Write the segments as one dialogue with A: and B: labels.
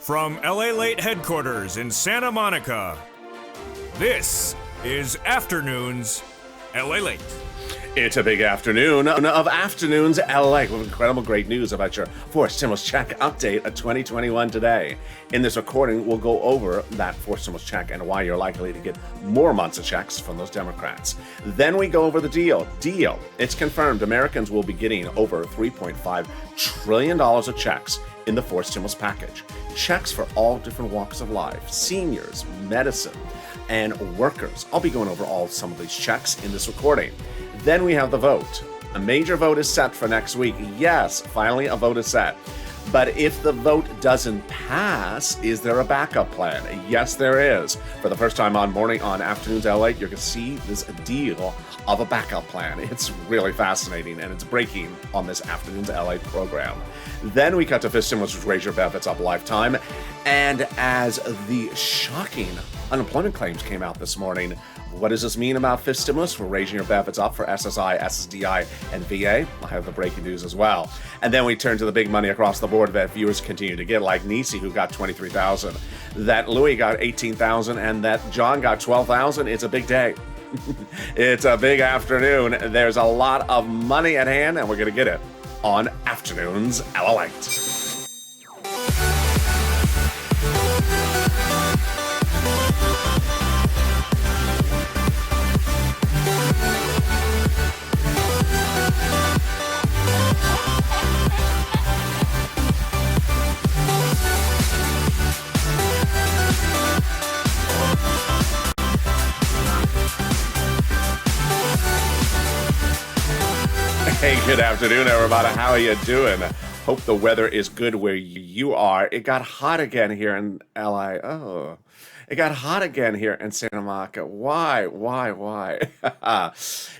A: From LALATE headquarters in Santa Monica, this is Afternoons LALATE.
B: It's a big afternoon of Afternoons LA with incredible great news about your forced stimulus check update of 2021 today. In this recording, we'll go over that forced stimulus check and why you're likely to get more months of checks from those Democrats. Then we go over the deal. It's confirmed Americans will be getting over $3.5 trillion of checks in the forced stimulus package. Checks for all different walks of life, seniors, medicine, and workers. I'll be going over some of these checks in this recording. Then we have the vote. A major vote is set for next week. Yes, finally a vote is set. But if the vote doesn't pass, is there a backup plan? Yes, there is. For the first time on Afternoons LA, you're going to see this deal of a backup plan. It's really fascinating, and it's breaking on this Afternoons LA program. Then we cut to fifth stimulus, which raise your benefits up lifetime. And as the shocking unemployment claims came out this morning, what does this mean about fifth stimulus? We're raising your benefits up for SSI, SSDI, and VA. I have the breaking news as well. And then we turn to the big money across the board that viewers continue to get, like Nisi, who got $23,000, that Louis got $18,000, and that John got $12,000. It's a big day. It's a big afternoon. There's a lot of money at hand, and we're going to get it on Afternoons LALATE. Hey, good afternoon, everybody. How are you doing? Hope the weather is good where you are. It got hot again here in LA. Oh, it got hot again here in Santa Monica. Why?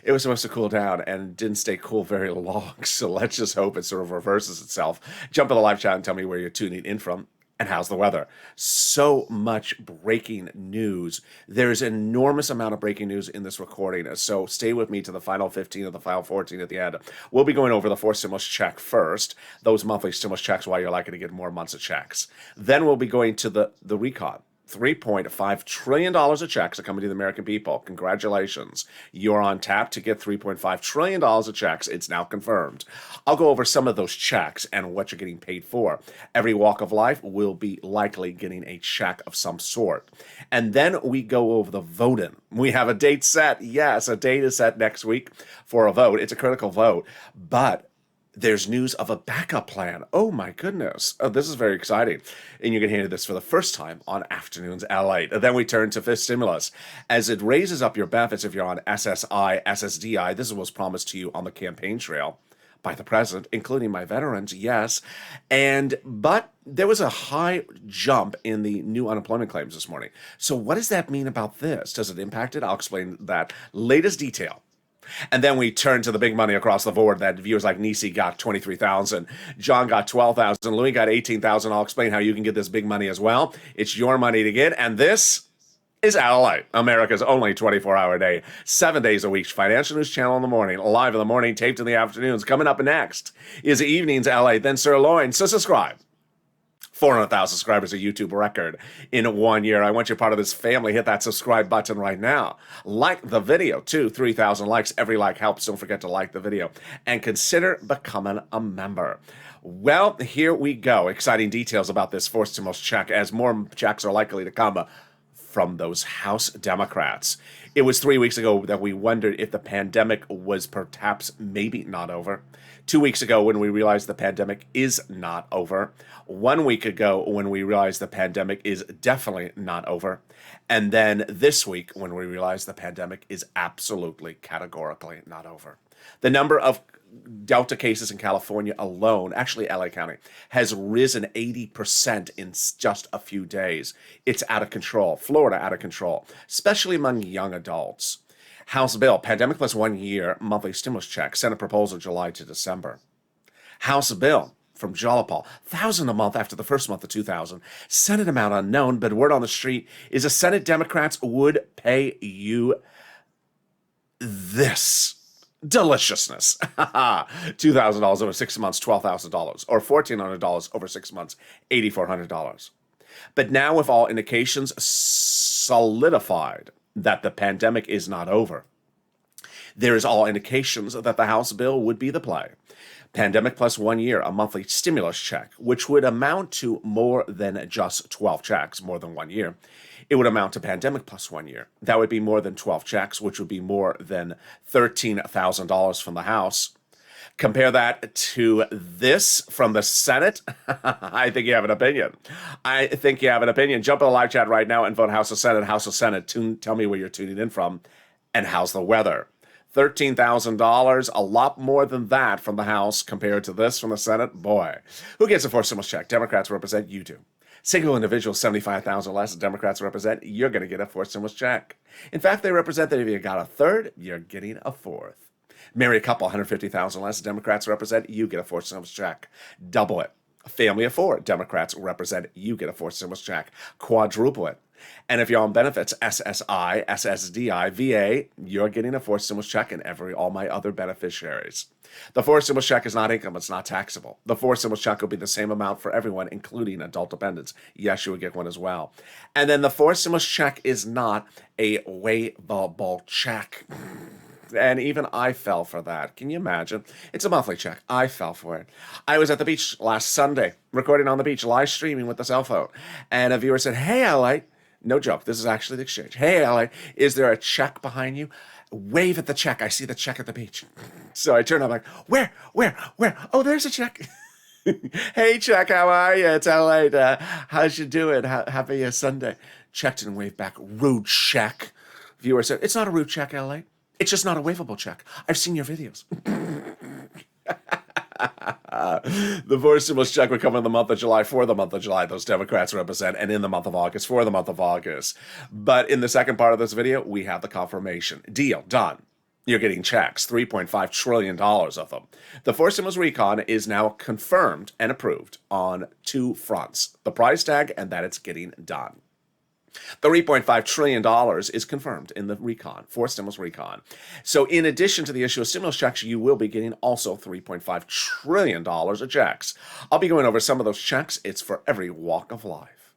B: It was supposed to cool down and didn't stay cool very long. So let's just hope it sort of reverses itself. Jump in the live chat and tell me where you're tuning in from. And how's the weather? So much breaking news. There's an enormous amount of breaking news in this recording. So stay with me to the final 15 or the final 14 at the end. We'll be going over the forced stimulus check first, those monthly stimulus checks, why you're likely to get more months of checks. Then we'll be going to the recon. $3.5 trillion of checks are coming to the American people. Congratulations. You're on tap to get $3.5 trillion of checks. It's now confirmed. I'll go over some of those checks and what you're getting paid for. Every walk of life will be likely getting a check of some sort. And then we go over the voting. We have a date set. Yes, a date is set next week for a vote. It's a critical vote. But there's news of a backup plan. Oh my goodness. Oh, this is very exciting. And you're going to hear this for the first time on Afternoons LA. Then we turn to fifth stimulus. As it raises up your benefits if you're on SSI, SSDI, this is what was promised to you on the campaign trail by the president, including my veterans, yes. But there was a high jump in the new unemployment claims this morning. So what does that mean about this? Does it impact it? I'll explain that latest detail. And then we turn to the big money across the board that viewers like Nisi got $23,000, John got $12,000, Louis got $18,000. I'll explain how you can get this big money as well. It's your money to get, and this is LALATE, America's only 24-hour day, 7 days a week financial news channel in the morning, live in the morning, taped in the afternoons. Coming up next is Evenings LA, then Sirloin. So subscribe. 400,000 subscribers, a YouTube record in 1 year. I want you part of this family. Hit that subscribe button right now. Like the video, too. 3,000 likes. Every like helps. Don't forget to like the video. And consider becoming a member. Well, here we go. Exciting details about this forced stimulus check, as more checks are likely to come from those House Democrats. It was 3 weeks ago that we wondered if the pandemic was perhaps maybe not over. 2 weeks ago when we realized the pandemic is not over. 1 week ago when we realized the pandemic is definitely not over. And then this week when we realized the pandemic is absolutely categorically not over. The number of Delta cases in California alone, actually LA County, has risen 80% in just a few days. It's out of control. Florida out of control, especially among young adults. House bill, pandemic plus 1 year monthly stimulus check, Senate proposal July to December. House bill from Jalopal, $1,000 a month after the first month of 2000. Senate amount unknown, but word on the street is the Senate Democrats would pay you this. Deliciousness. $2,000 over 6 months, $12,000, or $1,400 over 6 months, $8,400. But now, with all indications solidified that the pandemic is not over, there is all indications that the House bill would be the play. Pandemic plus 1 year, a monthly stimulus check, which would amount to more than just 12 checks, more than 1 year. It would amount to pandemic plus 1 year. That would be more than 12 checks, which would be more than $13,000 from the House. Compare that to this from the Senate. I think you have an opinion. I think you have an opinion. Jump in the live chat right now and vote House of Senate, House of Senate. Tell me where you're tuning in from and how's the weather. $13,000, a lot more than that from the House compared to this from the Senate. Boy, who gets a forced stimulus check? Democrats represent, you do. Single individuals, $75,000 less, Democrats represent, you're going to get a forced stimulus check. In fact, they represent that if you got a third, you're getting a fourth. Marry a couple, $150,000 less, Democrats represent, you get a forced stimulus check. Double it. A family of four, Democrats represent, you get a forced stimulus check. Quadruple it. And if you're on benefits, SSI, SSDI, VA, you're getting a forced stimulus check, and all my other beneficiaries. The forced stimulus check is not income, it's not taxable. The forced stimulus check will be the same amount for everyone, including adult dependents. Yes, you would get one as well. And then the forced stimulus check is not a waivable check. And even I fell for that. Can you imagine? It's a monthly check. I fell for it. I was at the beach last Sunday, recording on the beach, live streaming with the cell phone. And a viewer said, "Hey, LA." No joke. This is actually the exchange. "Hey, LA, is there a check behind you? Wave at the check. I see the check at the beach." So I turned, I'm like, where? Oh, there's a check. "Hey, check, how are you? It's LA. How's you doing? Happy Sunday." Checked and waved back. Rude check. Viewer said, "It's not a rude check, LA. It's just not a waivable check. I've seen your videos." The forced stimulus check would come in the month of July for the month of July. Those Democrats represent, and in the month of August for the month of August. But in the second part of this video, we have the confirmation. Deal done. You're getting checks, $3.5 trillion of them. The forced stimulus recon is now confirmed and approved on two fronts: the price tag and that it's getting done. The $3.5 trillion is confirmed in the recon, forced stimulus recon. So in addition to the issue of stimulus checks, you will be getting also $3.5 trillion of checks. I'll be going over some of those checks. It's for every walk of life.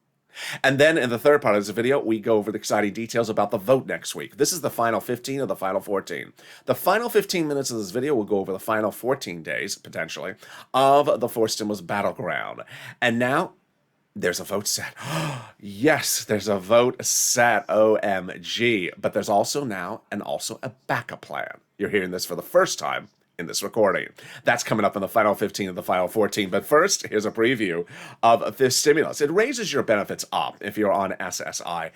B: And then in the third part of this video, we go over the exciting details about the vote next week. This is the final 15 of the final 14. The final 15 minutes of this video will go over the final 14 days, potentially, of the forced stimulus battleground. And now, there's a vote set. Yes, there's a vote set. OMG. But there's also now a backup plan. You're hearing this for the first time in this recording. That's coming up in the final 15 of the final 14. But first, here's a preview of this stimulus. It raises your benefits up if you're on SSI,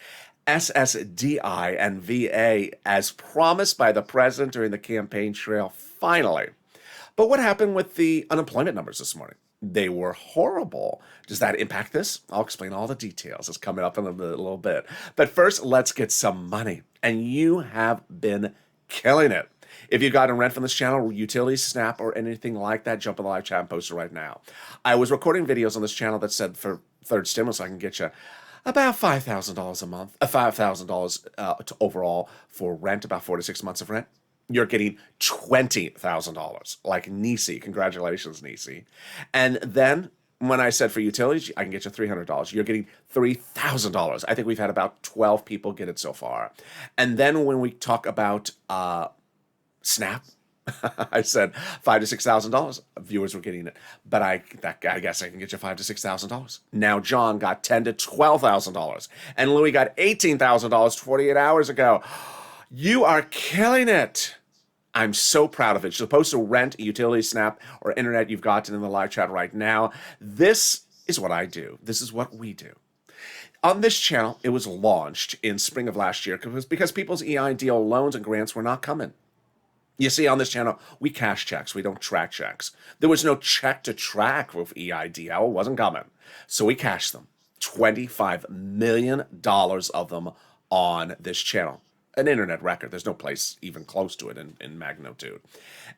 B: SSDI, and VA, as promised by the president during the campaign trail, finally. But what happened with the unemployment numbers this morning? They were horrible. Does that impact this? I'll explain all the details. It's coming up in a little bit. But first, let's get some money. And you have been killing it. If you've gotten rent from this channel, utilities, SNAP, or anything like that, jump in the live chat and post it right now. I was recording videos on this channel that said for third stimulus, I can get you about $5,000 a month, $5,000 overall for rent, about 4 to 6 months of rent. You're getting $20,000, like Nisi. Congratulations, Nisi. And then when I said for utilities, I can get you $300. You're getting $3,000. I think we've had about 12 people get it so far. And then when we talk about SNAP, I said $5,000 to $6,000. Viewers were getting it, but I guess I can get you $5,000 to $6,000. Now John got $10,000 to $12,000, and Louis got $18,000 48 hours ago. You are killing it. I'm so proud of it. You're supposed to rent, utility, SNAP, or internet. You've gotten in the live chat right now. This is what I do. This is what we do. On this channel, it was launched in spring of last year because people's EIDL loans and grants were not coming. You see, on this channel, we cash checks. We don't track checks. There was no check to track with EIDL. It wasn't coming. So we cashed them. $25 million of them on this channel. An internet record. There's no place even close to it in magnitude.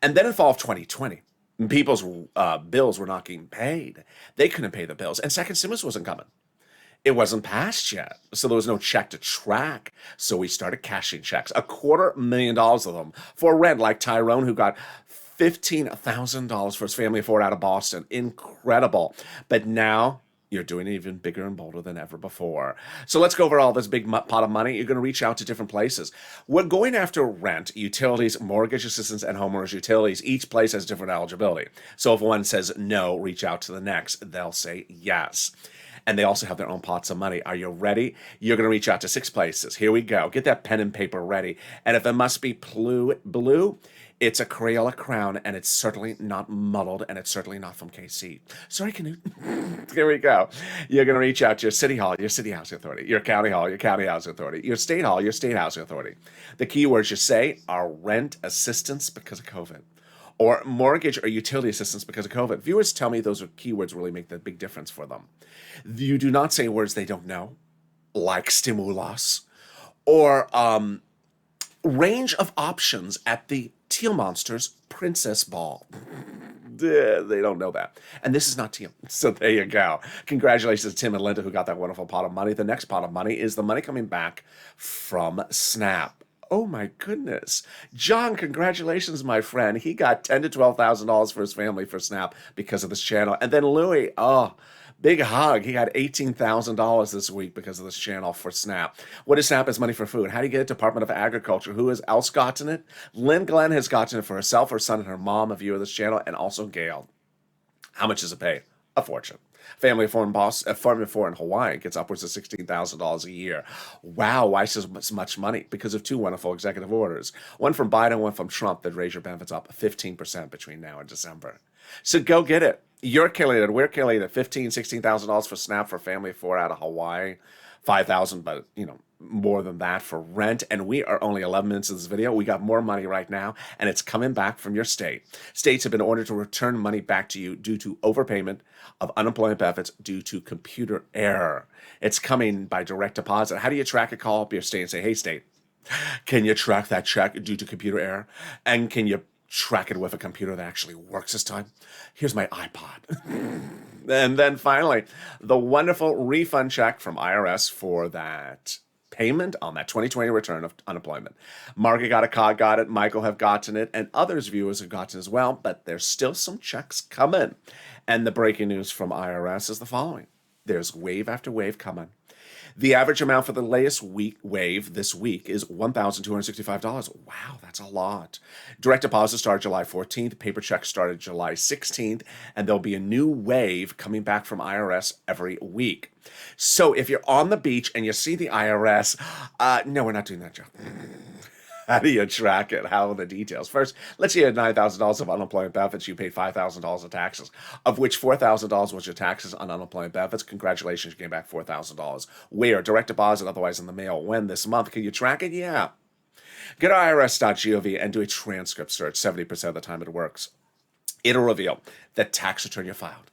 B: And then in fall of 2020, people's bills were not getting paid. They couldn't pay the bills. And second stimulus wasn't coming. It wasn't passed yet. So there was no check to track. So we started cashing checks. $250,000 of them for rent, like Tyrone, who got $15,000 for his family of four out of Boston. Incredible. But now You're doing it even bigger and bolder than ever before. So let's go over all this big pot of money. You're going to reach out to different places. We're going after rent, utilities, mortgage assistance, and homeowners utilities. Each place has different eligibility. So if one says no, reach out to the next. They'll say yes. And they also have their own pots of money. Are you ready? You're going to reach out to 6 places. Here we go. Get that pen and paper ready. And if it must be blue, it's a Crayola crown, and it's certainly not muddled, and it's certainly not from KC. Sorry, Canute. Here we go. You're going to reach out to your city hall, your city housing authority, your county hall, your county housing authority, your state hall, your state housing authority. The keywords you say are rent assistance because of COVID, or mortgage or utility assistance because of COVID. Viewers tell me those are keywords really make the big difference for them. You do not say words they don't know, like stimulus, or range of options at the Teal Monsters Princess Ball. They don't know that. And this is not Teal. So there you go. Congratulations to Tim and Linda who got that wonderful pot of money. The next pot of money is the money coming back from Snap. Oh my goodness. John, congratulations, my friend. He got $10,000 to $12,000 for his family for Snap because of this channel. And then Louie, big hug. He got $18,000 this week because of this channel for Snap. What is Snap? Is money for food. How do you get it? Department of Agriculture. Who has else gotten it? Lynn Glenn has gotten it for herself, her son, and her mom, a viewer of this channel, and also Gail. How much does it pay? A fortune. Family of four in Hawaii gets upwards of $16,000 a year. Wow, why so much money? Because of 2 wonderful executive orders. One from Biden, one from Trump that raise your benefits up 15% between now and December. So go get it. You're killing it. We're killing it. $15,000, $16,000 for Snap for family of 4 out of Hawaii. $5,000, but more than that for rent. And we are only 11 minutes into this video. We got more money right now, and it's coming back from your state. States have been ordered to return money back to you due to overpayment of unemployment benefits due to computer error. It's coming by direct deposit. How do you track a call up your state and say, hey, state, can you track that check due to computer error? And can you track it with a computer that actually works this time? Here's my iPod. And then finally, the wonderful refund check from IRS for that payment on that 2020 return of unemployment. Margaret got it, Cog got it, Michael have gotten it, and others viewers have gotten it as well, but there's still some checks coming. And the breaking news from IRS is the following. There's wave after wave coming. The average amount for the latest wave this week is $1,265. Wow, that's a lot. Direct deposit started July 14th. Paper checks started July 16th. And there'll be a new wave coming back from IRS every week. So if you're on the beach and you see the IRS, no, we're not doing that, Joe. How do you track it? How are the details? First, let's say you had $9,000 of unemployment benefits. You paid $5,000 of taxes, of which $4,000 was your taxes on unemployment benefits. Congratulations, you came back $4,000. Where? Direct deposit, otherwise in the mail. When? This month. Can you track it? Yeah. Go to irs.gov and do a transcript search. 70% of the time it works. It'll reveal the tax return you filed,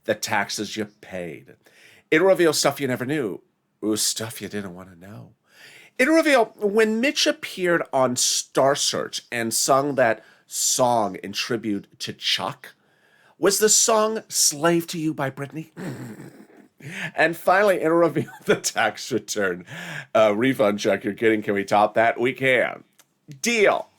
B: the taxes you paid. It'll reveal stuff you never knew, stuff you didn't want to know. It'll reveal when Mitch appeared on Star Search and sung that song in tribute to Chuck, was the song Slave to You by Britney? And finally, it'll reveal the tax return refund check you're getting. Can we top that? We can. Deal.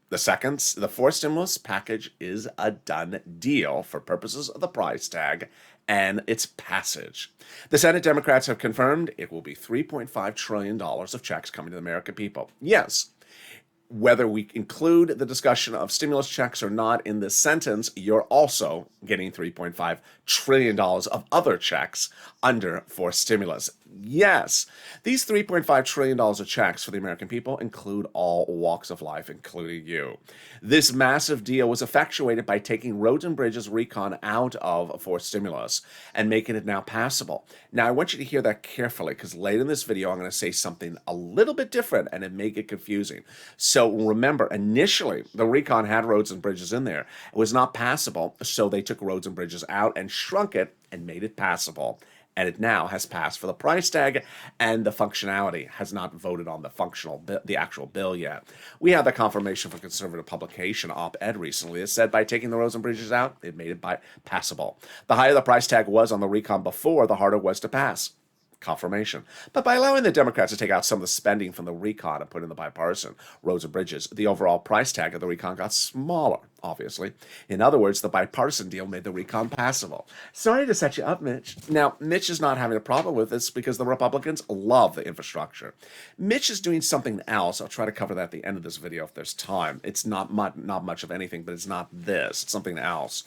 B: The fourth stimulus package is a done deal for purposes of the price tag and its passage. The Senate Democrats have confirmed it will be $3.5 trillion of checks coming to the American people. Yes, whether we include the discussion of stimulus checks or not in this sentence, you're also getting $3.5 trillion of other checks for stimulus. Yes, these $3.5 trillion of checks for the American people include all walks of life, including you. This massive deal was effectuated by taking roads and bridges recon out for stimulus and making it now passable. Now, I want you to hear that carefully because later in this video, I'm going to say something a little bit different and it may get confusing. So remember, initially, the recon had roads and bridges in there. It was not passable, so they took roads and bridges out and shrunk it and made it passable. And it now has passed for the price tag, and the functionality has not voted on the actual bill yet. We had the confirmation from conservative publication op-ed recently that said by taking the roads and bridges out, it made it passable. The higher the price tag was on the recon before, the harder it was to pass. confirmation. But by allowing the Democrats to take out some of the spending from the recon and put in the bipartisan roads and bridges, the overall price tag of the recon got smaller, obviously. In other words, the bipartisan deal made the recon passable. Sorry to set you up, Mitch. Now, Mitch is not having a problem with this because the Republicans love the infrastructure. Mitch is doing something else. I'll try to cover that at the end of this video if there's time. It's not much of anything, but it's not this. It's something else.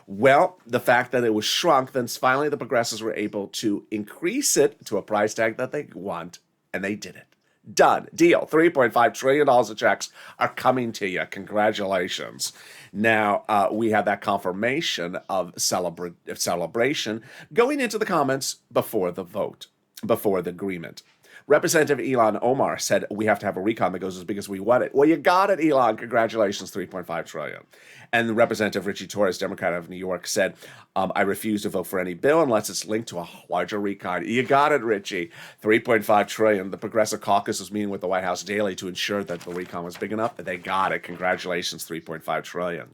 B: Well, the fact that it was shrunk, then finally the progressives were able to increase it to a price tag that they want, and they did it. Done. Deal. $3.5 trillion of checks are coming to you. Congratulations. Now, we have that confirmation of celebration going into the comments before the vote, before the agreement. Representative Ilhan Omar said, we have to have a recon that goes as big as we want it. Well, you got it, Elon. Congratulations, $3.5 trillion. And Representative Richie Torres, Democrat of New York, said, I refuse to vote for any bill unless it's linked to a larger recon. You got it, Richie. $3.5 trillion. The Progressive Caucus was meeting with the White House daily to ensure that the recon was big enough. They got it. Congratulations, $3.5 trillion.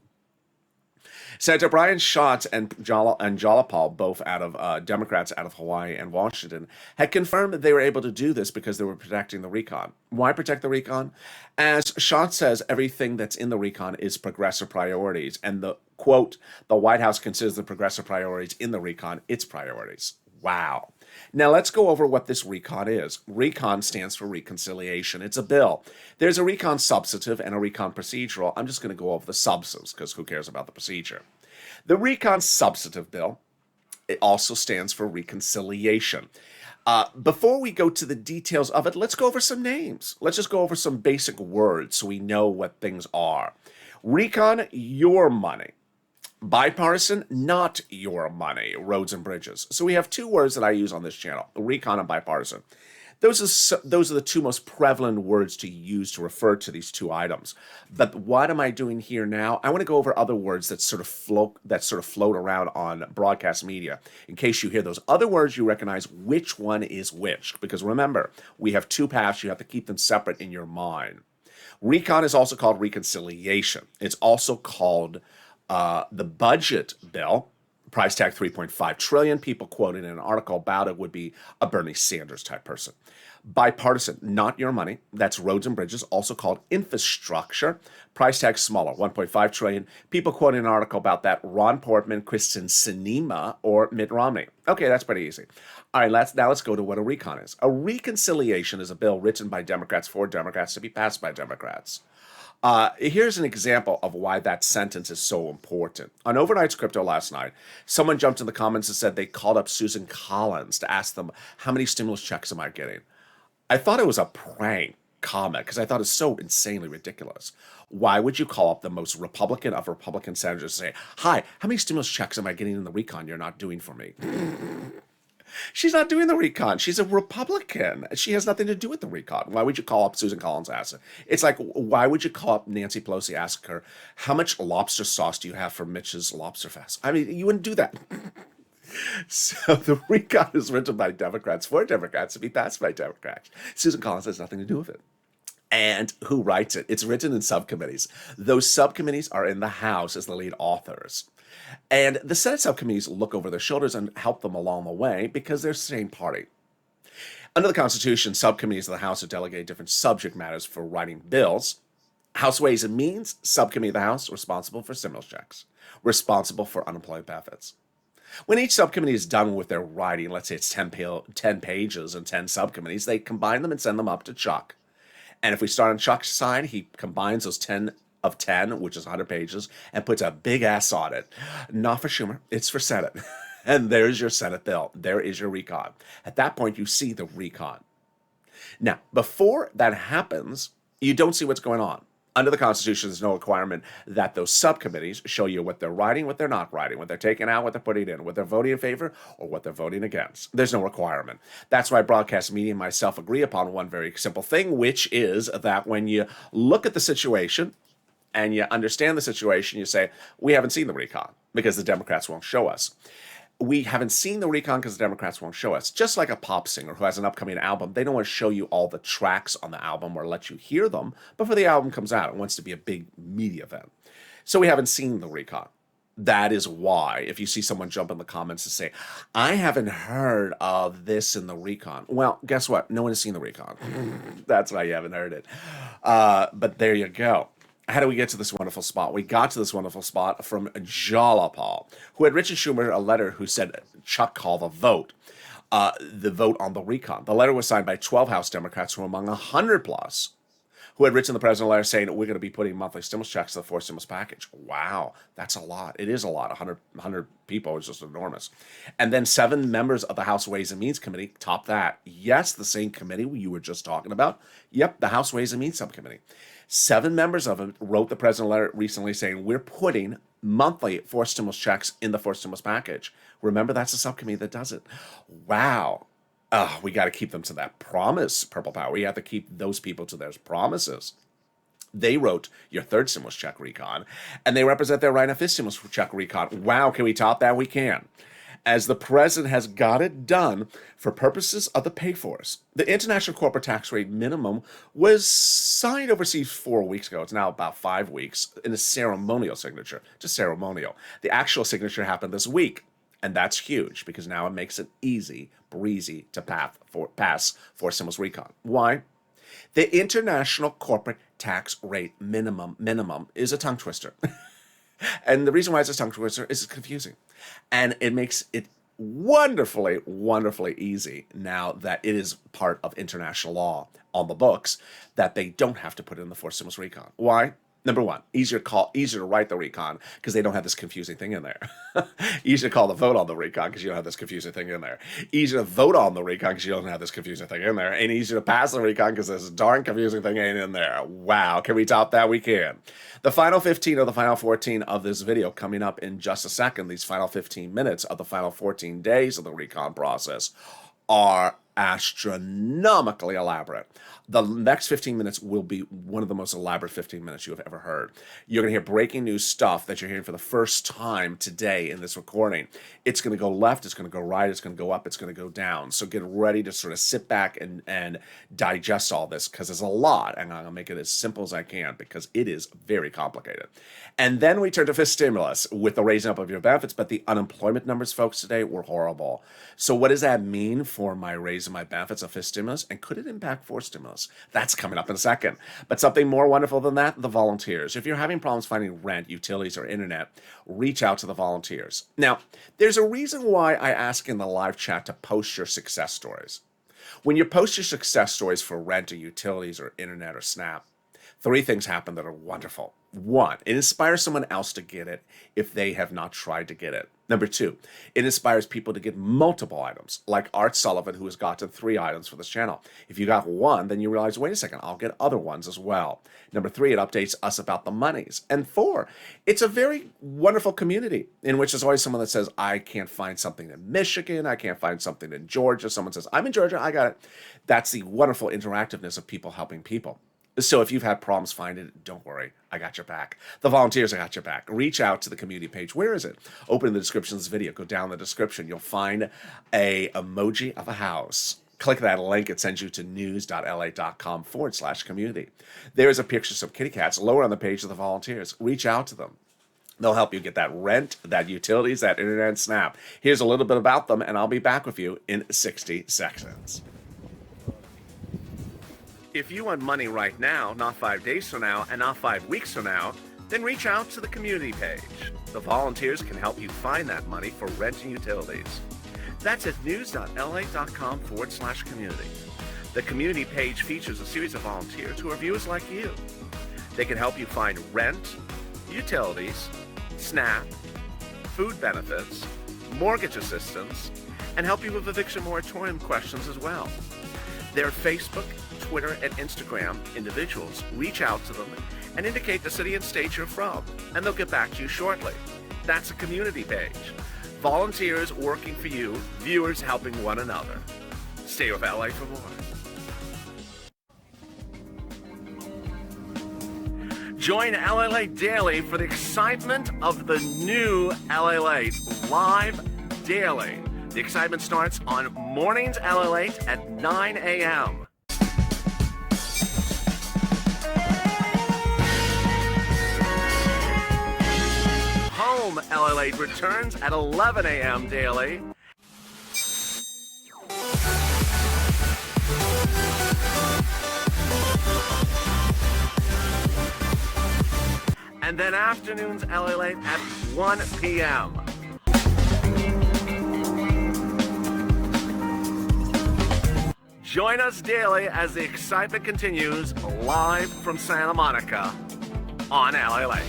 B: Senator Brian Schatz and Jalapal, both out of Democrats out of Hawaii and Washington, had confirmed that they were able to do this because they were protecting the recon. Why protect the recon? As Schatz says, everything that's in the recon is progressive priorities. And the quote, the White House considers the progressive priorities in the recon its priorities. Wow. Now let's go over what this recon is. Recon stands for reconciliation. It's a bill. There's a recon substantive and a recon procedural. I'm just going to go over the substance because who cares about the procedure? The recon substantive bill, it also stands for reconciliation. Before we go to the details of it, let's go over some names. Let's just go over some basic words so we know what things are. Recon, your money. Bipartisan, not your money, roads and bridges. So we have two words that I use on this channel, recon and bipartisan. Those are the two most prevalent words to use to refer to these two items. But what am I doing here now? I want to go over other words that sort of float around on broadcast media. In case you hear those other words, you recognize which one is which. Because remember, we have two paths. You have to keep them separate in your mind. Recon is also called reconciliation. It's also called the budget bill, price tag $3.5 trillion. People quoted in an article about it would be a Bernie Sanders type person. Bipartisan, not your money. That's roads and bridges, also called infrastructure. Price tag smaller, $1.5 trillion. People quoting an article about that, Ron Portman, Kristen Sinema, or Mitt Romney. Okay, that's pretty easy. All right, let's go to what a recon is. A reconciliation is a bill written by Democrats for Democrats to be passed by Democrats. Here's an example of why that sentence is so important. On Overnight's Crypto last night, someone jumped in the comments and said they called up Susan Collins to ask them, how many stimulus checks am I getting? I thought it was a prank comment because I thought it's so insanely ridiculous. Why would you call up the most Republican of Republican senators and say, hi, how many stimulus checks am I getting in the recon you're not doing for me? She's not doing the recon. She's a Republican. She has nothing to do with the recon. Why would you call up Susan Collins and ask her? It's like, why would you call up Nancy Pelosi, ask her, how much lobster sauce do you have for Mitch's Lobster Fest? I mean, you wouldn't do that. So the recon is written by Democrats for Democrats to be passed by Democrats. Susan Collins has nothing to do with it. And who writes it? It's written in subcommittees. Those subcommittees are in the House as the lead authors. And the Senate subcommittees look over their shoulders and help them along the way because they're the same party. Under the Constitution, subcommittees of the House are delegated different subject matters for writing bills. House Ways and Means, subcommittee of the House, responsible for stimulus checks, responsible for unemployment benefits. When each subcommittee is done with their writing, let's say it's 10 pages and 10 subcommittees, they combine them and send them up to Chuck. And if we start on Chuck's side, he combines those 10 of 10, which is 100 pages, and puts a big S on it. Not for Schumer, it's for Senate. And there's your Senate bill. There is your recon. At that point, you see the recon. Now, before that happens, you don't see what's going on. Under the Constitution, there's no requirement that those subcommittees show you what they're writing, what they're not writing, what they're taking out, what they're putting in, what they're voting in favor, or what they're voting against. There's no requirement. That's why broadcast media and myself agree upon one very simple thing, which is that when you look at the situation and you understand the situation, you say, we haven't seen the recon because the Democrats won't show us. We haven't seen the recon because the Democrats won't show us. Just like a pop singer who has an upcoming album, they don't want to show you all the tracks on the album or let you hear them before the album comes out. It wants to be a big media event. So we haven't seen the recon. That is why, if you see someone jump in the comments and say, I haven't heard of this in the recon. Well, guess what? No one has seen the recon. That's why you haven't heard it. But there you go. How do we get to this wonderful spot? We got to this wonderful spot from Jalapal, who had Richard Schumer a letter who said, Chuck, call the vote on the recon. The letter was signed by 12 House Democrats who were among 100 plus who had written the president a letter saying, we're going to be putting monthly stimulus checks to the fourth stimulus package. Wow, that's a lot. It is a lot. 100 people is just enormous. And then 7 members of the House Ways and Means Committee topped that. Yes, the same committee you were just talking about. Yep, the House Ways and Means Subcommittee. 7 members of it wrote the president a letter recently saying, we're putting monthly fourth stimulus checks in the fourth stimulus package. Remember, that's the subcommittee that does it. Wow. We got to keep them to that promise, Purple Power. We have to keep those people to their promises. They wrote your third stimulus check recon, and they represent their right of fifth stimulus check recon. Wow, can we top that? We can. As the president has got it done for purposes of the pay-fors. The international corporate tax rate minimum was signed overseas 4 weeks ago. It's now about 5 weeks in a ceremonial signature, just ceremonial. The actual signature happened this week. And that's huge because now it makes it easy, breezy to pass for stimulus recon. Why? The international corporate tax rate minimum is a tongue twister. And the reason why it's a tongue twister is it's confusing. And it makes it wonderfully, wonderfully easy now that it is part of international law on the books that they don't have to put it in the fourth stimulus recon. Why? Number one, easier to write the recon because they don't have this confusing thing in there. Easier to call the vote on the recon because you don't have this confusing thing in there. Easier to vote on the recon because you don't have this confusing thing in there. And easier to pass the recon because this darn confusing thing ain't in there. Wow, can we top that? We can. The final 15 or the final 14 of this video coming up in just a second, these final 15 minutes of the final 14 days of the recon process are astronomically elaborate. The next 15 minutes will be one of the most elaborate 15 minutes you have ever heard. You're going to hear breaking news stuff that you're hearing for the first time today in this recording. It's going to go left, it's going to go right, it's going to go up, it's going to go down. So get ready to sort of sit back and digest all this because there's a lot, and I'm going to make it as simple as I can because it is very complicated. And then we turn to fifth stimulus with the raising up of your benefits, but the unemployment numbers, folks, today were horrible. So what does that mean for my raise in my benefits of fifth stimulus, and could it impact fourth stimulus? That's coming up in a second. But something more wonderful than that, the volunteers. If you're having problems finding rent, utilities, or internet, reach out to the volunteers. Now, there's a reason why I ask in the live chat to post your success stories. When you post your success stories for rent or utilities or internet or SNAP, 3 things happen that are wonderful. 1, it inspires someone else to get it if they have not tried to get it. Number 2, it inspires people to get multiple items, like Art Sullivan, who has gotten 3 items for this channel. If you got 1, then you realize, wait a second, I'll get other ones as well. Number 3, it updates us about the monies. And 4, it's a very wonderful community in which there's always someone that says, I can't find something in Michigan, I can't find something in Georgia. Someone says, I'm in Georgia, I got it. That's the wonderful interactiveness of people helping people. So if you've had problems finding it, don't worry. I got your back. The volunteers, I got your back. Reach out to the community page. Where is it? Open the description of this video. Go down the description. You'll find a emoji of a house. Click that link. It sends you to news.la.com/community. There's a picture of some kitty cats lower on the page of the volunteers. Reach out to them. They'll help you get that rent, that utilities, that internet, and SNAP. Here's a little bit about them, and I'll be back with you in 60 seconds. If you want money right now, not 5 days from now, and not 5 weeks from now, then reach out to the community page. The volunteers can help you find that money for rent and utilities. That's at news.la.com/community. The community page features a series of volunteers who are viewers like you. They can help you find rent, utilities, SNAP, food benefits, mortgage assistance, and help you with eviction moratorium questions as well. Their Facebook, Twitter, and Instagram individuals, reach out to them and indicate the city and state you're from, and they'll get back to you shortly. That's a community page. Volunteers working for you, viewers helping one another. Stay with LA for more. Join LALATE daily for the excitement of the new LALATE live daily. The excitement starts on mornings LALATE at 9 a.m. home. LALATE returns at 11 a.m. daily. And then afternoons LALATE at 1 p.m. Join us daily as the excitement continues live from Santa Monica on LALATE.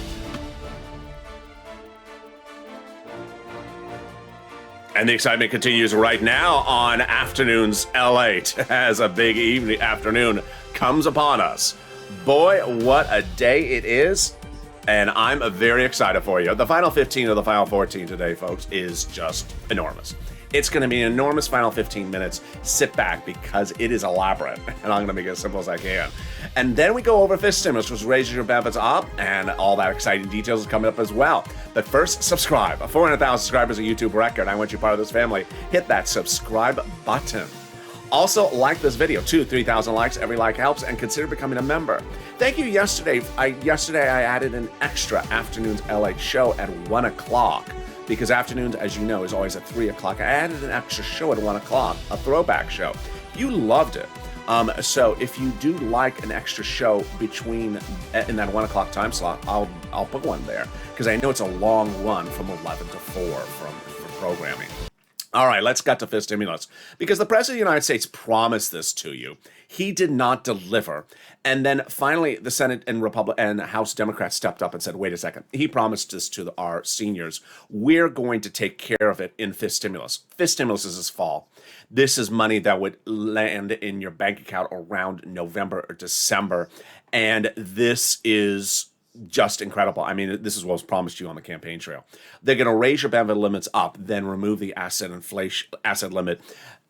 B: And the excitement continues right now on Afternoons LALATE as a big evening afternoon comes upon us. Boy, what a day it is. And I'm very excited for you. The final 15 of the final 14 today, folks, is just enormous. It's going to be an enormous final 15 minutes. Sit back because it is elaborate, and I'm going to make it as simple as I can. And then we go over fifth stimulus, which raises your benefits up, and all that exciting details is coming up as well. But first, subscribe. 400,000 subscribers, a YouTube record. I want you part of this family. Hit that subscribe button. Also, like this video. 3,000 likes. Every like helps, and consider becoming a member. Thank you. Yesterday I added an extra Afternoons LA show at 1 o'clock. Because afternoons, as you know, is always at 3 o'clock. I added an extra show at 1 o'clock, a throwback show. You loved it. So if you do like an extra show in that 1 o'clock time slot, I'll put one there. Because I know it's a long run from 11 to 4 for programming. All right, let's get to fifth stimulus. Because the President of the United States promised this to you. He did not deliver. And then finally, the Senate and House Democrats stepped up and said, wait a second. He promised this to our seniors. We're going to take care of it in fifth stimulus. Fifth stimulus is this fall. This is money that would land in your bank account around November or December. And this is just incredible. I mean, this is what was promised you on the campaign trail. They're going to raise your benefit limits up, then remove the asset limit,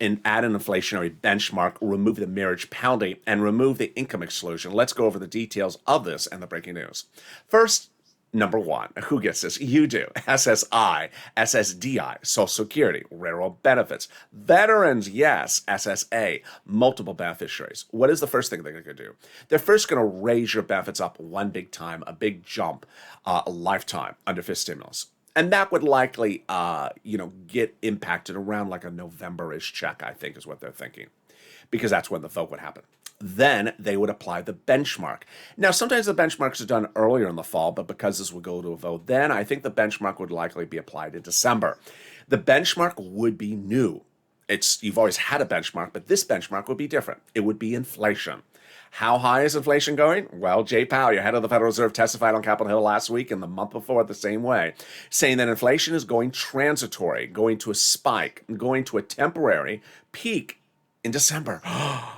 B: and add an inflationary benchmark, remove the marriage penalty, and remove the income exclusion. Let's go over the details of this and the breaking news. First, number one, who gets this? You do. SSI, SSDI, Social Security, railroad benefits. Veterans, yes. SSA, multiple beneficiaries. What is the first thing they're going to do? They're first going to raise your benefits up one big time, a big jump, a lifetime under fifth stimulus. And that would likely, get impacted around like a November-ish check, I think is what they're thinking, because that's when the vote would happen. Then they would apply the benchmark. Now, sometimes the benchmarks are done earlier in the fall, but because this would go to a vote then, I think the benchmark would likely be applied in December. The benchmark would be new. You've always had a benchmark, but this benchmark would be different. It would be inflation. How high is inflation going? Well, Jay Powell, your head of the Federal Reserve, testified on Capitol Hill last week and the month before the same way, saying that inflation is going transitory, going to a spike, going to a temporary peak in December.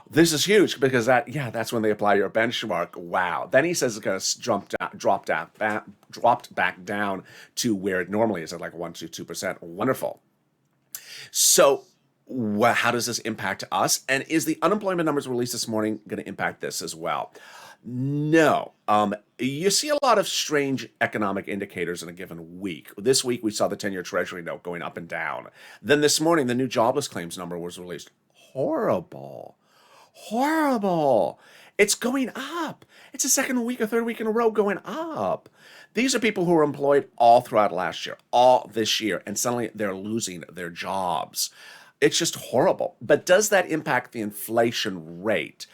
B: This is huge because that's when they apply your benchmark. Wow. Then he says it's going to dropped back down to where it normally is at like 1 to 2%. Wonderful. So how does this impact us? And is the unemployment numbers released this morning going to impact this as well? No. You see a lot of strange economic indicators in a given week. This week, we saw the 10-year Treasury note going up and down. Then this morning, the new jobless claims number was released. Horrible. It's going up. It's a second week or third week in a row going up. These are people who were employed all throughout last year, all this year, and suddenly they're losing their jobs. It's just horrible. But does that impact the inflation rate?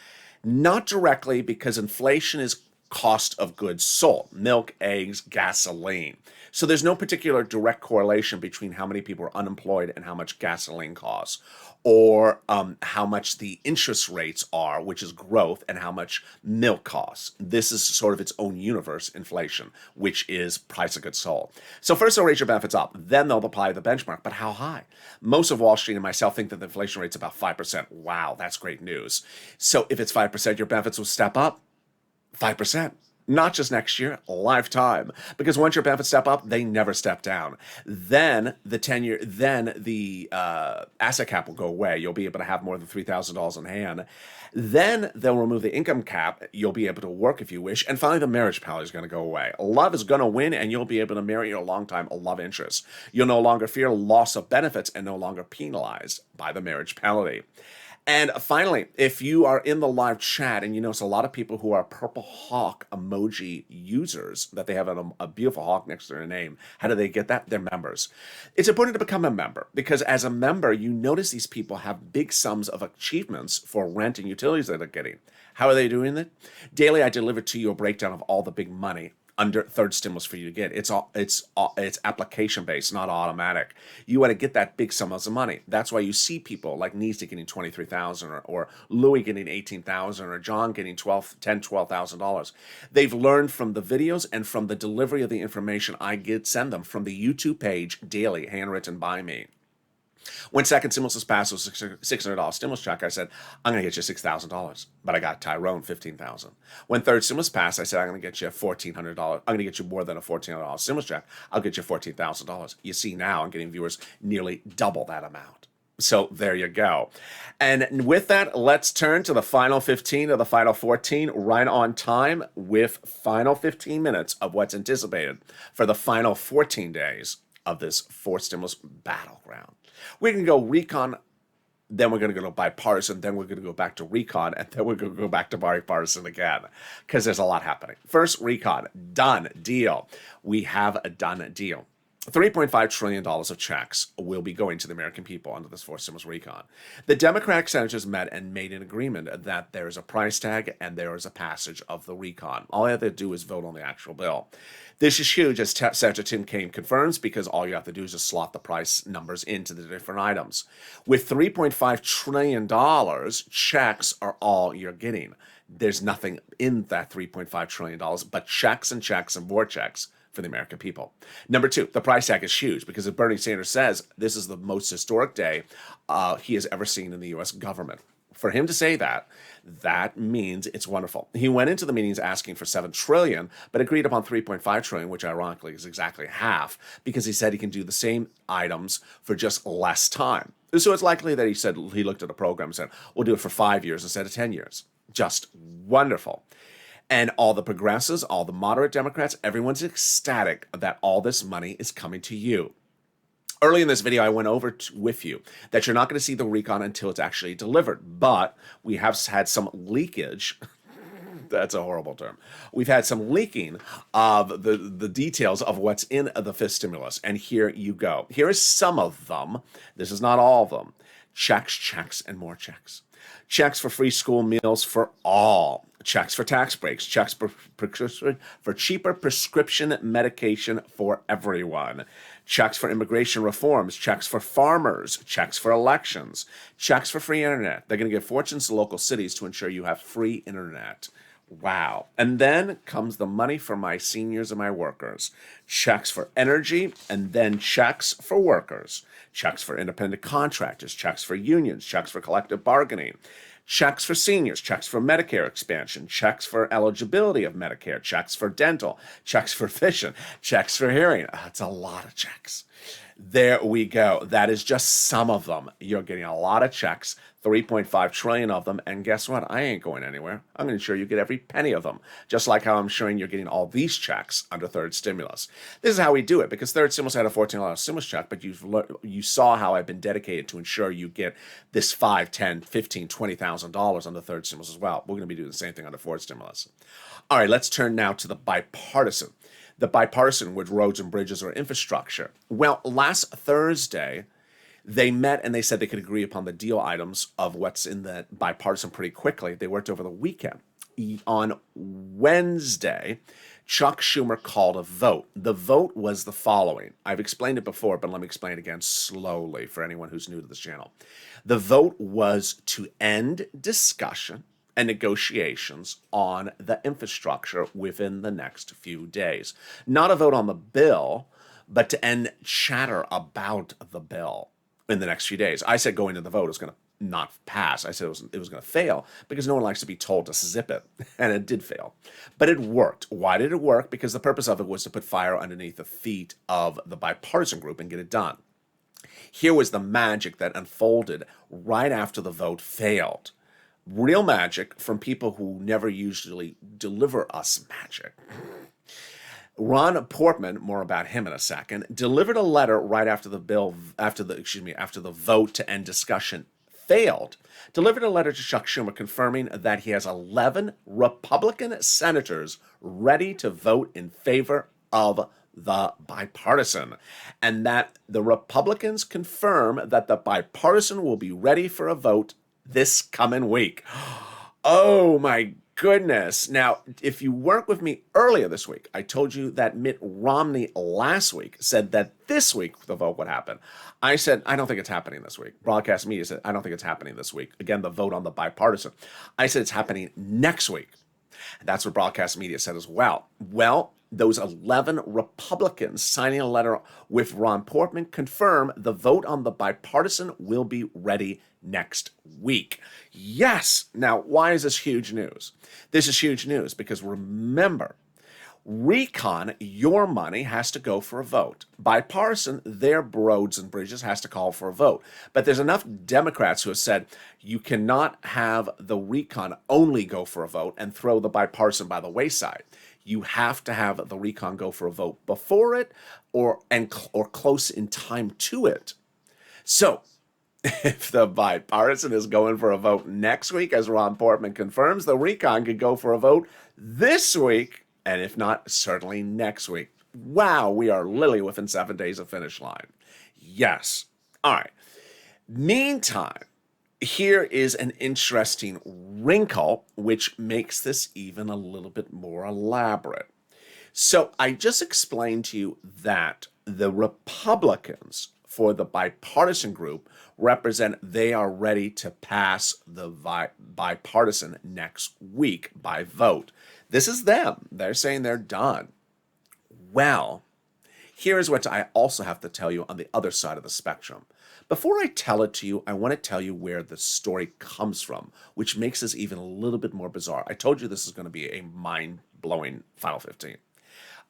B: Not directly, because inflation is cost of goods sold, milk, eggs, gasoline. So there's no particular direct correlation between how many people are unemployed and how much gasoline costs, or how much the interest rates are, which is growth, and how much milk costs. This is sort of its own universe, inflation, which is price of goods sold. So first they'll raise your benefits up, then they'll apply the benchmark. But how high? Most of Wall Street and myself think that the inflation rate's about 5%. Wow, that's great news. So if it's 5%, your benefits will step up 5%. Not just next year, lifetime. Because once your benefits step up, they never step down. Then the asset cap will go away. You'll be able to have more than $3,000 in hand. Then they'll remove the income cap. You'll be able to work if you wish. And finally, the marriage penalty is going to go away. Love is going to win, and you'll be able to marry your longtime love interest. You'll no longer fear loss of benefits and no longer penalized by the marriage penalty. And finally, if you are in the live chat and you notice a lot of people who are Purple Hawk emoji users, that they have a beautiful hawk next to their name, how do they get that? They're members. It's important to become a member because as a member, you notice these people have big sums of achievements for rent and utilities that they're getting. How are they doing it? Daily, I deliver to you a breakdown of all the big money under third stimulus for you to get. It's application based, not automatic. You want to get that big sum of money. That's why you see people like Nisa getting 23,000 or Louis getting 18,000 or John getting $12,000. They've learned from the videos and from the delivery of the information I send them from the YouTube page daily, handwritten by me. When second stimulus was passed, was $600 stimulus check, I said, I'm going to get you $6,000. But I got Tyrone $15,000. When third stimulus passed, I said, I'm going to get you $1,400. I'm going to get you more than a $1,400 stimulus check. I'll get you $14,000. You see now I'm getting viewers nearly double that amount. So there you go. And with that, let's turn to the final 15 of the final 14, right on time with final 15 minutes of what's anticipated for the final 14 days of this fourth stimulus battleground. We're going to go recon, then we're going to go to bipartisan, then we're going to go back to recon, and then we're going to go back to bipartisan again, because there's a lot happening. First, recon, done deal. We have a done deal. $3.5 trillion of checks will be going to the American people under this fourth stimulus recon. The Democratic senators met and made an agreement that there is a price tag and there is a passage of the recon. All they have to do is vote on the actual bill. This is huge, as Senator Tim Kaine confirms, because all you have to do is just slot the price numbers into the different items. With $3.5 trillion, checks are all you're getting. There's nothing in that $3.5 trillion but checks and checks and more checks for the American people. Number two, the price tag is huge because as Bernie Sanders says, this is the most historic day he has ever seen in the U.S. government. For him to say that, that means it's wonderful. He went into the meetings asking for $7 trillion, but agreed upon $3.5 trillion, which ironically is exactly half, because he said he can do the same items for just less time. So it's likely that he looked at a program and said, we'll do it for 5 years instead of 10 years. Just wonderful. And all the progressives, all the moderate Democrats, everyone's ecstatic that all this money is coming to you. Early in this video, I went over with you that you're not going to see the recon until it's actually delivered. But we have had some leakage. That's a horrible term. We've had some leaking of the details of what's in the fifth stimulus. And here you go. Here is some of them. This is not all of them. Checks, checks, and more checks. Checks for free school meals for all. Checks for tax breaks. Checks for cheaper prescription medication for everyone. Checks for immigration reforms. Checks for farmers. Checks for elections. Checks for free internet. They're going to give fortunes to local cities to ensure you have free internet. Wow. And then comes the money for my seniors and my workers. Checks for energy, and then checks for workers. Checks for independent contractors. Checks for unions. Checks for collective bargaining. Checks for seniors, checks for Medicare expansion, checks for eligibility of Medicare, checks for dental, checks for vision, checks for hearing. That's a lot of checks. There we go. That is just some of them. You're getting a lot of checks, 3.5 trillion of them. And guess what? I ain't going anywhere. I'm going to ensure you get every penny of them, just like how I'm ensuring you're getting all these checks under third stimulus. This is how we do it, because third stimulus had a $14 stimulus check, but you saw how I've been dedicated to ensure you get this $5, $10, $15, $20,000 on the third stimulus as well. We're going to be doing the same thing under fourth stimulus. All right, let's turn now to the bipartisan. The bipartisan with roads and bridges or infrastructure. Well, last Thursday, they met and they said they could agree upon the deal items of what's in the bipartisan pretty quickly. They worked over the weekend. On Wednesday, Chuck Schumer called a vote. The vote was the following. I've explained it before, but let me explain it again slowly for anyone who's new to this channel. The vote was to end discussion and negotiations on the infrastructure within the next few days. Not a vote on the bill, but to end chatter about the bill in the next few days. I said going to the vote was going to not pass. I said it was going to fail because no one likes to be told to zip it, and it did fail. But it worked. Why did it work? Because the purpose of it was to put fire underneath the feet of the bipartisan group and get it done. Here was the magic that unfolded right after the vote failed. Real magic from people who never usually deliver us magic. Ron Portman, more about him in a second, delivered a letter right after the vote to end discussion failed, delivered a letter to Chuck Schumer confirming that he has 11 Republican senators ready to vote in favor of the bipartisan, and that the Republicans confirm that the bipartisan will be ready for a vote this coming week. Oh my goodness. Now, if you weren't with me earlier this week, I told you that Mitt Romney last week said that this week the vote would happen. I said, I don't think it's happening this week. Broadcast media said, I don't think it's happening this week. Again, the vote on the bipartisan. I said it's happening next week. And that's what broadcast media said as well. Well, those 11 Republicans signing a letter with Ron Portman confirm the vote on the bipartisan will be ready next week. Yes. Now, why is this huge news? This is huge news because remember, recon, your money, has to go for a vote. Bipartisan, their roads and bridges, has to call for a vote. But there's enough Democrats who have said you cannot have the recon only go for a vote and throw the bipartisan by the wayside. You have to have the recon go for a vote before it or close in time to it. So if the bipartisan is going for a vote next week, as Ron Portman confirms, the recon could go for a vote this week, and if not, certainly next week. Wow, we are literally within 7 days of finish line. Yes. All right. Meantime, here is an interesting wrinkle, which makes this even a little bit more elaborate. So I just explained to you that the Republicans for the bipartisan group represent they are ready to pass the bipartisan next week by vote. This is them. They're saying they're done. Well, here's what I also have to tell you on the other side of the spectrum. Before I tell it to you, I want to tell you where the story comes from, which makes this even a little bit more bizarre. I told you this is going to be a mind-blowing Final 15.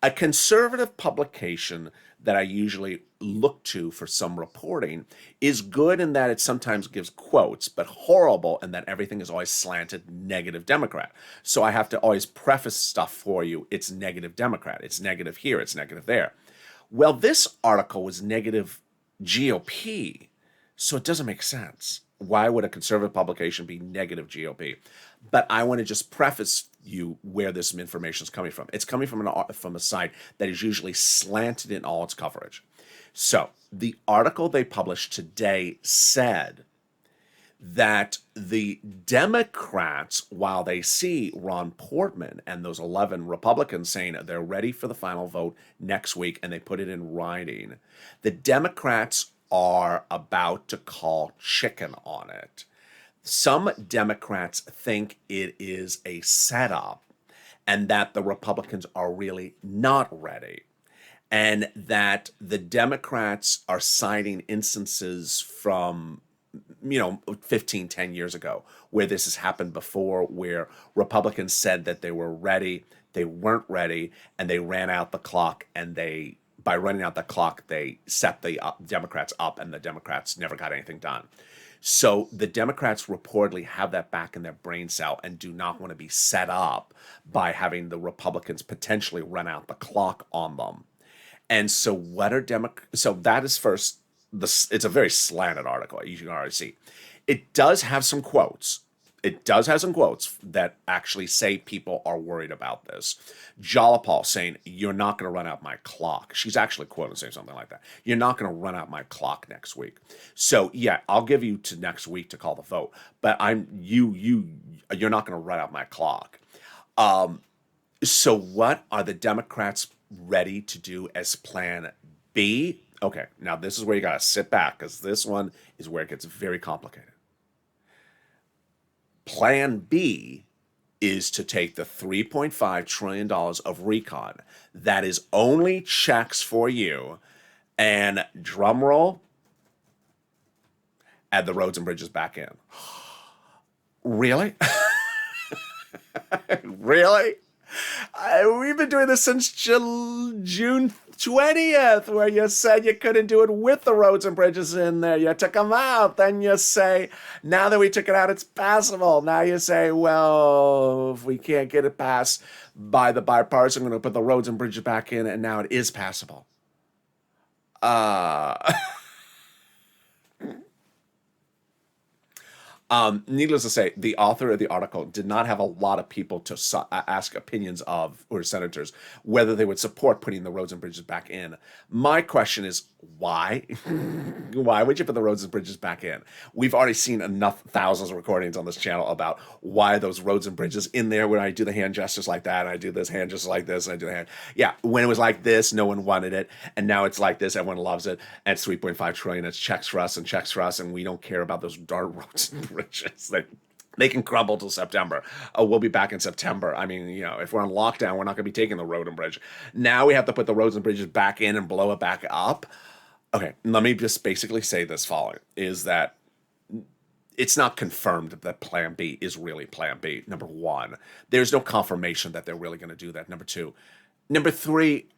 B: A conservative publication that I usually look to for some reporting is good in that it sometimes gives quotes, but horrible in that everything is always slanted negative Democrat. So I have to always preface stuff for you. It's negative Democrat. It's negative here. It's negative there. Well, this article was negative GOP, so it doesn't make sense. Why would a conservative publication be negative GOP? But I want to just preface you where this information is coming from. It's coming from a site that is usually slanted in all its coverage. So the article they published today said that the Democrats, while they see Ron Portman and those 11 Republicans saying they're ready for the final vote next week and they put it in writing, the Democrats are about to call chicken on it. Some Democrats think it is a setup and that the Republicans are really not ready, and that the Democrats are citing instances from 10 years ago where this has happened before, where Republicans said that they were ready, they weren't ready, and they ran out the clock, and by running out the clock, they set the Democrats up, and the Democrats never got anything done. So the Democrats reportedly have that back in their brain cell and do not want to be set up by having the Republicans potentially run out the clock on them. And so what are So that is first. It's a very slanted article, you can already see. It does have some quotes. It does have some quotes that actually say people are worried about this. Jalapal saying, "You're not going to run out my clock." She's actually quoted saying something like that. "You're not going to run out my clock next week." So yeah, I'll give you to next week to call the vote, but you're not going to run out my clock. So what are the Democrats ready to do as Plan B? Okay, now this is where you got to sit back, because this one is where it gets very complicated. Plan B is to take the $3.5 trillion of recon that is only checks for you, and drum roll, add the roads and bridges back in. Really? Really? We've been doing this since June 20th, where you said you couldn't do it with the roads and bridges in there. You took them out. Then you say, now that we took it out, it's passable. Now you say, well, if we can't get it passed by the bipartisan, I'm going to put the roads and bridges back in, and now it is passable. Needless to say, the author of the article did not have a lot of people to ask opinions of, or senators, whether they would support putting the roads and bridges back in. My question is, why? Why would you put the roads and bridges back in? We've already seen enough thousands of recordings on this channel about why those roads and bridges in there, when I do the hand gestures like that, and I do this hand gestures like this, and I do the hand. Yeah, when it was like this, no one wanted it. And now it's like this, everyone loves it. And it's 3.5 trillion. It's checks for us and checks for us. And we don't care about those dark roads and bridges. They can crumble till September. We'll be back in September. I mean, if we're on lockdown, we're not going to be taking the road and bridge. Now we have to put the roads and bridges back in and blow it back up. Okay, let me just basically say this following, is that it's not confirmed that Plan B is really Plan B, number one. There's no confirmation that they're really going to do that, number two. Number three,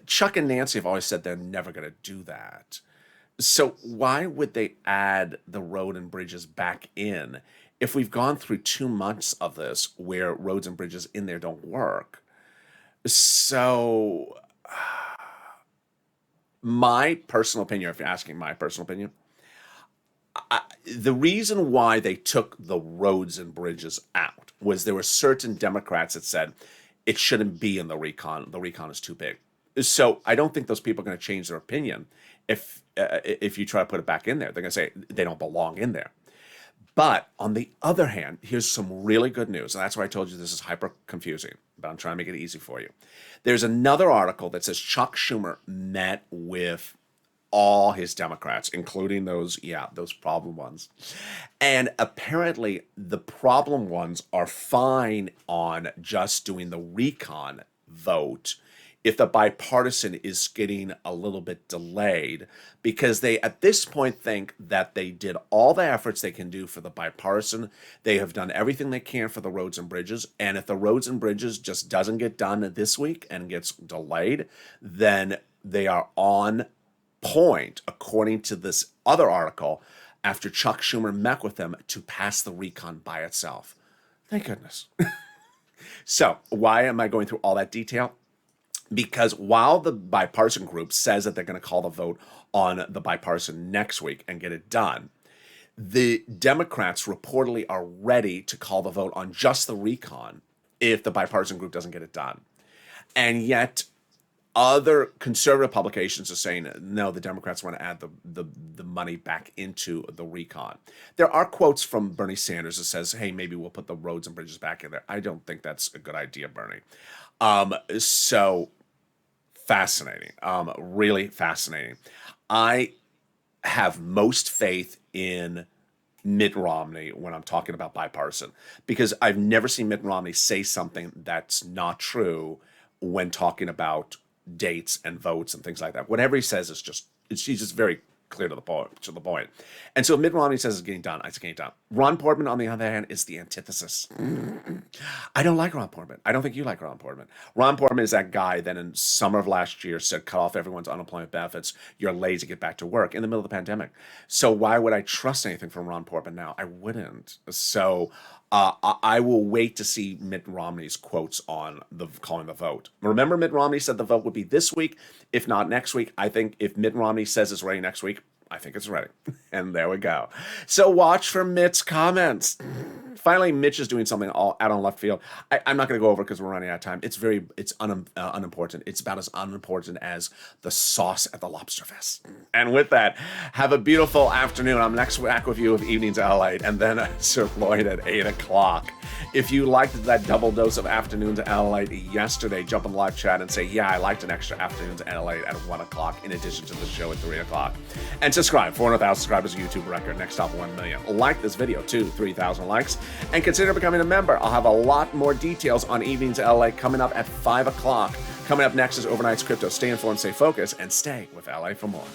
B: Chuck and Nancy have always said they're never going to do that. So why would they add the road and bridges back in if we've gone through 2 months of this where roads and bridges in there don't work? So my personal opinion, if you're asking my personal opinion, the reason why they took the roads and bridges out was there were certain Democrats that said it shouldn't be in the recon. The recon is too big. So I don't think those people are going to change their opinion if you try to put it back in there. They're going to say they don't belong in there. But on the other hand, here's some really good news. And that's why I told you this is hyper confusing, but I'm trying to make it easy for you. There's another article that says Chuck Schumer met with all his Democrats, including those problem ones. And apparently the problem ones are fine on just doing the recon vote if the bipartisan is getting a little bit delayed, because they at this point think that they did all the efforts they can do for the bipartisan. They have done everything they can for the roads and bridges. And if the roads and bridges just doesn't get done this week and gets delayed, then they are on point, according to this other article, after Chuck Schumer met with them, to pass the recon by itself. Thank goodness. So why am I going through all that detail? Because while the bipartisan group says that they're going to call the vote on the bipartisan next week and get it done, the Democrats reportedly are ready to call the vote on just the recon if the bipartisan group doesn't get it done. And yet other conservative publications are saying, no, the Democrats want to add the money back into the recon. There are quotes from Bernie Sanders that says, hey, maybe we'll put the roads and bridges back in there. I don't think that's a good idea, Bernie. So fascinating, really fascinating. I have most faith in Mitt Romney when I'm talking about bipartisan, because I've never seen Mitt Romney say something that's not true when talking about dates and votes and things like that. Whatever he says is he's just very clear to the point. And so Mitt Romney says it's getting done. It's getting done. Ron Portman, on the other hand, is the antithesis. I don't like Ron Portman. I don't think you like Ron Portman. Ron Portman is that guy that in summer of last year said, cut off everyone's unemployment benefits. You're lazy, get back to work in the middle of the pandemic. So why would I trust anything from Ron Portman now? I wouldn't. So I will wait to see Mitt Romney's quotes on the calling the vote. Remember, Mitt Romney said the vote would be this week, if not next week. I think if Mitt Romney says it's ready next week, I think it's ready. And there we go. So watch for Mitt's comments. Finally, Mitch is doing something all out on left field. I'm not going to go over it because we're running out of time. It's unimportant. It's about as unimportant as the sauce at the Lobster Fest. And with that, have a beautiful afternoon. I'm next back with you with Evenings at LALATE, and then Sir Floyd at 8 o'clock. If you liked that double dose of Afternoons at LALATE yesterday, jump in the live chat and say, yeah, I liked an extra Afternoons at LALATE at 1 o'clock in addition to the show at 3 o'clock. And subscribe. 400,000 subscribers, YouTube record. Next top 1 million. Like this video too, 3,000 likes. And consider becoming a member. I'll have a lot more details on Evenings at LA coming up at 5 o'clock. Coming up next is Overnight's Crypto. Stay informed, stay focused, and stay with LA for more.